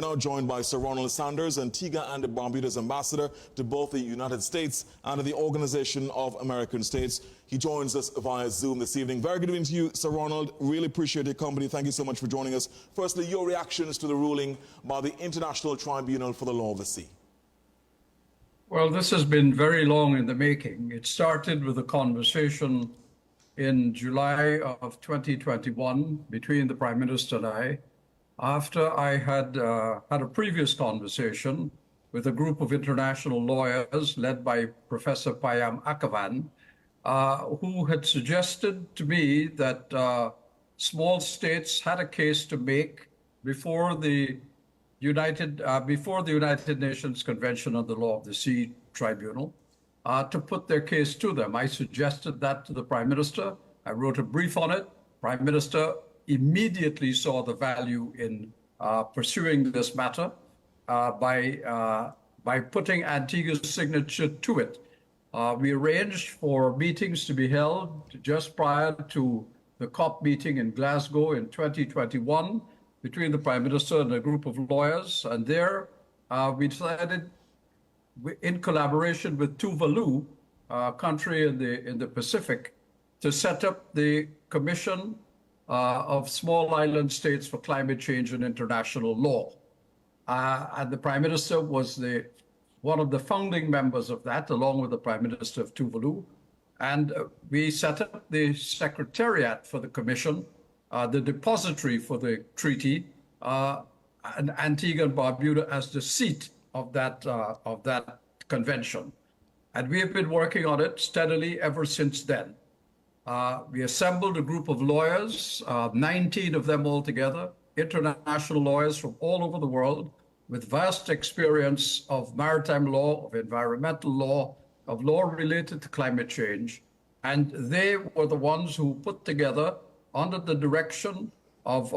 Now joined by Sir Ronald Sanders, Antigua and Barbuda's ambassador to both the United States and the Organization of American States. He joins us via Zoom this evening. Very good evening to you, Sir Ronald. Really appreciate your company. Thank you so much for joining us. Firstly, your reactions to the ruling by the International Tribunal for the Law of the Sea. Well, this has been very long in the making. It started with a conversation in July of 2021 between the Prime Minister and I, after I had had a previous conversation with a group of international lawyers led by Professor Payam Akavan, who had suggested to me that small states had a case to make before the United Nations Convention on the Law of the Sea Tribunal to put their case to them. I suggested that to the Prime Minister. I wrote a brief on it. Prime Minister immediately saw the value in pursuing this matter by putting Antigua's signature to it. We arranged for meetings to be held just prior to the COP meeting in Glasgow in 2021 between the Prime Minister and a group of lawyers. And there we decided, in collaboration with Tuvalu, a country in the Pacific, to set up the Commission of Small Island States for Climate Change and International Law. And the Prime Minister was one of the founding members of that, along with the Prime Minister of Tuvalu. And we set up the Secretariat for the Commission, the depository for the treaty, and Antigua and Barbuda as the seat of that convention. And we have been working on it steadily ever since then. We assembled a group of lawyers, 19 of them altogether, international lawyers from all over the world with vast experience of maritime law, of environmental law, of law related to climate change. And they were the ones who put together, under the direction of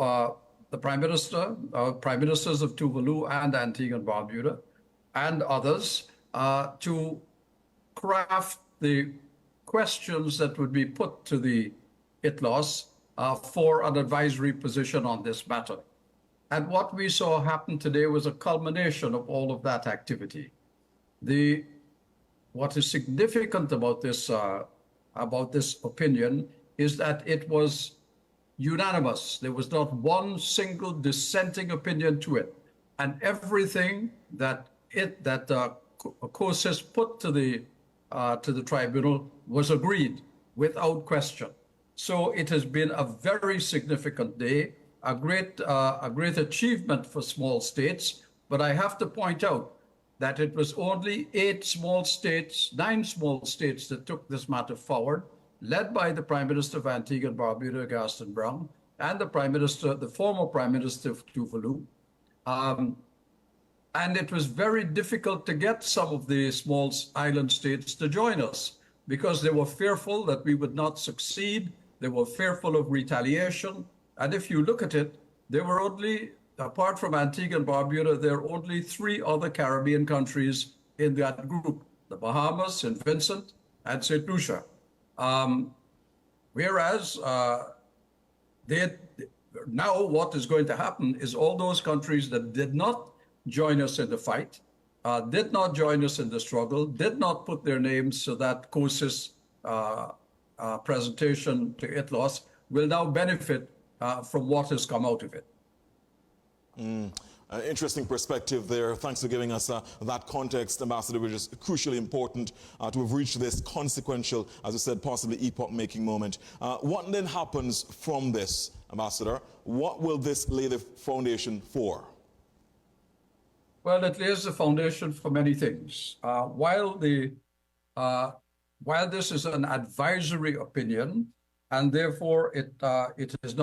the Prime Minister, Prime Ministers of Tuvalu and Antigua and Barbuda, and others, to craft the questions that would be put to the ITLOS for an advisory position on this matter. And what we saw happen today was a culmination of all of that activity. What is significant about this opinion is that it was unanimous. There was not one single dissenting opinion to it, and everything that COSIS put to the tribunal was agreed without question. So it has been a very significant day, a great achievement for small states. But I have to point out that it was only 9 small states that took this matter forward, led by the Prime Minister of Antigua and Barbuda, Gaston Brown, and the former Prime Minister of Tuvalu. And it was very difficult to get some of the small island states to join us because they were fearful that we would not succeed. They were fearful of retaliation. And if you look at it, there were only, apart from Antigua and Barbuda, there are only 3 other Caribbean countries in that group: the Bahamas, St. Vincent, and St. Lucia. Whereas now what is going to happen is all those countries that did not join us in the fight, did not join us in the struggle, did not put their names to that COSIS presentation to ITLOS, will now benefit from what has come out of it. Interesting perspective there. Thanks for giving us that context, Ambassador, which is crucially important to have reached this consequential, as I said, possibly epoch-making moment. What then happens from this, Ambassador? What will this lay the foundation for? Well, it lays the foundation for many things. While this is an advisory opinion, and therefore it is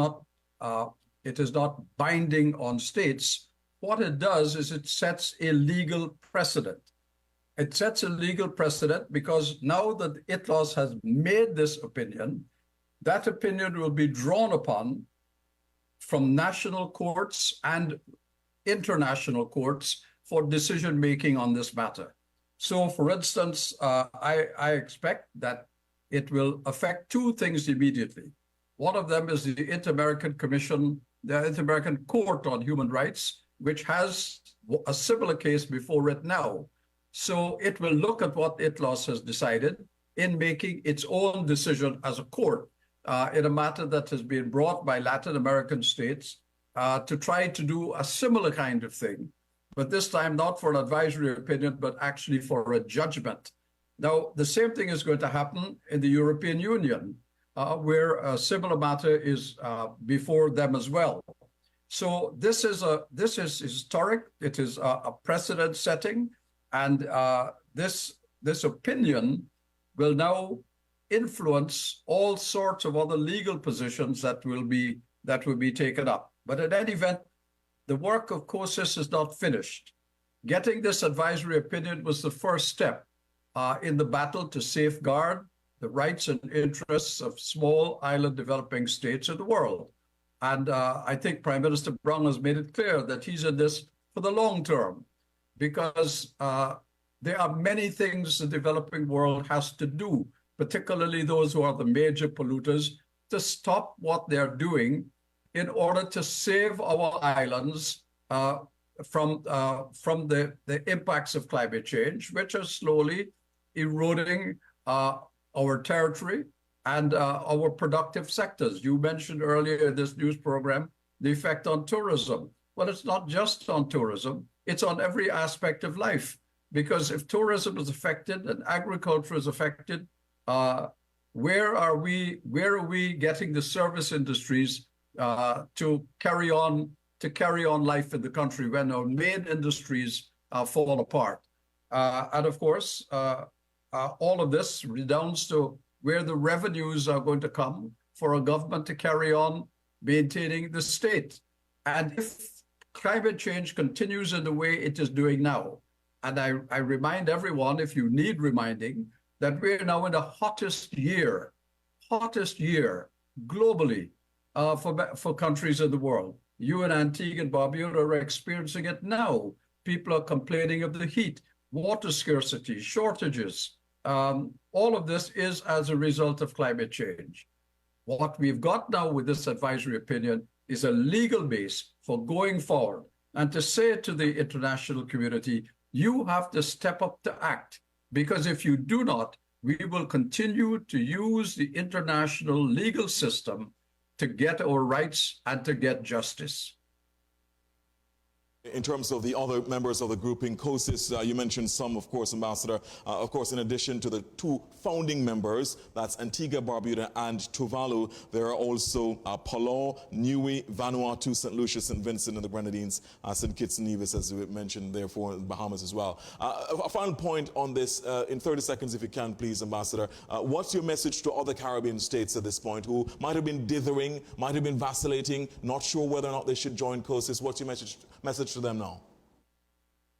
not binding on states, what it does is it sets a legal precedent. It sets a legal precedent because now that ITLOS has made this opinion, that opinion will be drawn upon from national courts and international courts for decision-making on this matter. So, for instance, I expect that it will affect 2 things immediately. One of them is the Inter-American Court on Human Rights which has a similar case before it now. So it will look at what ITLOS has decided in making its own decision as a court in a matter that has been brought by Latin American states to try to do a similar kind of thing, but this time not for an advisory opinion, but actually for a judgment. Now, the same thing is going to happen in the European Union, where a similar matter is before them as well. So this is historic. It is a precedent setting, and this opinion will now influence all sorts of other legal positions that will be taken up. But in any event, the work of COSIS is not finished. Getting this advisory opinion was the first step in the battle to safeguard the rights and interests of small island developing states in the world. And I think Prime Minister Brown has made it clear that he's in this for the long term, because there are many things the developing world has to do, particularly those who are the major polluters, to stop what they're doing in order to save our islands from the impacts of climate change, which are slowly eroding our territory and our productive sectors. You mentioned earlier in this news program the effect on tourism. Well, it's not just on tourism, it's on every aspect of life. Because if tourism is affected and agriculture is affected, where are we getting the service industries to carry on life in the country when our main industries fall apart? And of course, all of this redounds to where the revenues are going to come for a government to carry on maintaining the state. And if climate change continues in the way it is doing now, and I remind everyone, if you need reminding, that we're now in the hottest year globally for countries in the world. You and Antigua and Barbuda are experiencing it now. People are complaining of the heat, water scarcity, shortages. All of this is as a result of climate change. What we've got now with this advisory opinion is a legal base for going forward and to say to the international community, you have to step up to act, because if you do not, we will continue to use the international legal system to get our rights and to get justice. In terms of the other members of the grouping, COSIS, you mentioned some, of course, Ambassador. Of course, in addition to the two founding members, that's Antigua, Barbuda, and Tuvalu, there are also Palau, Niue, Vanuatu, St. Lucia, St. Vincent, and the Grenadines, St. Kitts and Nevis, as we mentioned, therefore, Bahamas as well. A final point on this, in 30 seconds, if you can, please, Ambassador. What's your message to other Caribbean states at this point who might have been dithering, might have been vacillating, not sure whether or not they should join COSIS? What's your message to them now?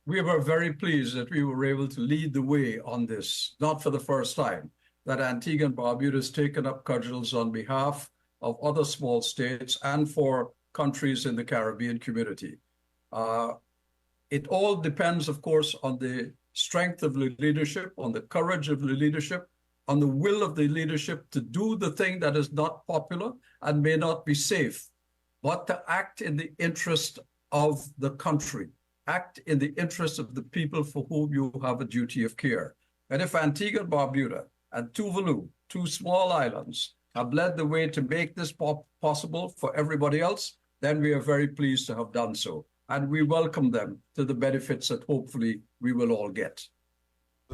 We were very pleased that we were able to lead the way on this, not for the first time, that Antigua and Barbuda has taken up cudgels on behalf of other small states and for countries in the Caribbean community. It all depends, of course, on the strength of the leadership, on the courage of the leadership, on the will of the leadership to do the thing that is not popular and may not be safe, but to act in the interest of the country, act in the interest of the people for whom you have a duty of care. And if Antigua and Barbuda and Tuvalu, two small islands, have led the way to make this possible for everybody else, then we are very pleased to have done so. And we welcome them to the benefits that hopefully we will all get.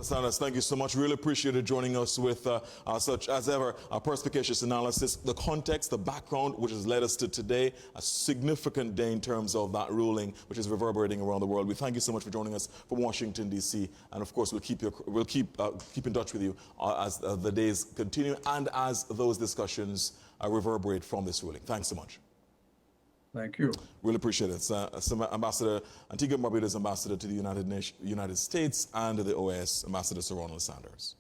Sanders, thank you so much. Really appreciate joining us with such, as ever, a perspicacious analysis, the context, the background, which has led us to today, a significant day in terms of that ruling, which is reverberating around the world. We thank you so much for joining us from Washington, D.C. And of course, we'll keep in touch with you as the days continue and as those discussions reverberate from this ruling. Thanks so much. Thank you. Really appreciate it. Ambassador Antigua and Barbuda's ambassador to the United States and the OAS, Ambassador Sir Ronald Sanders.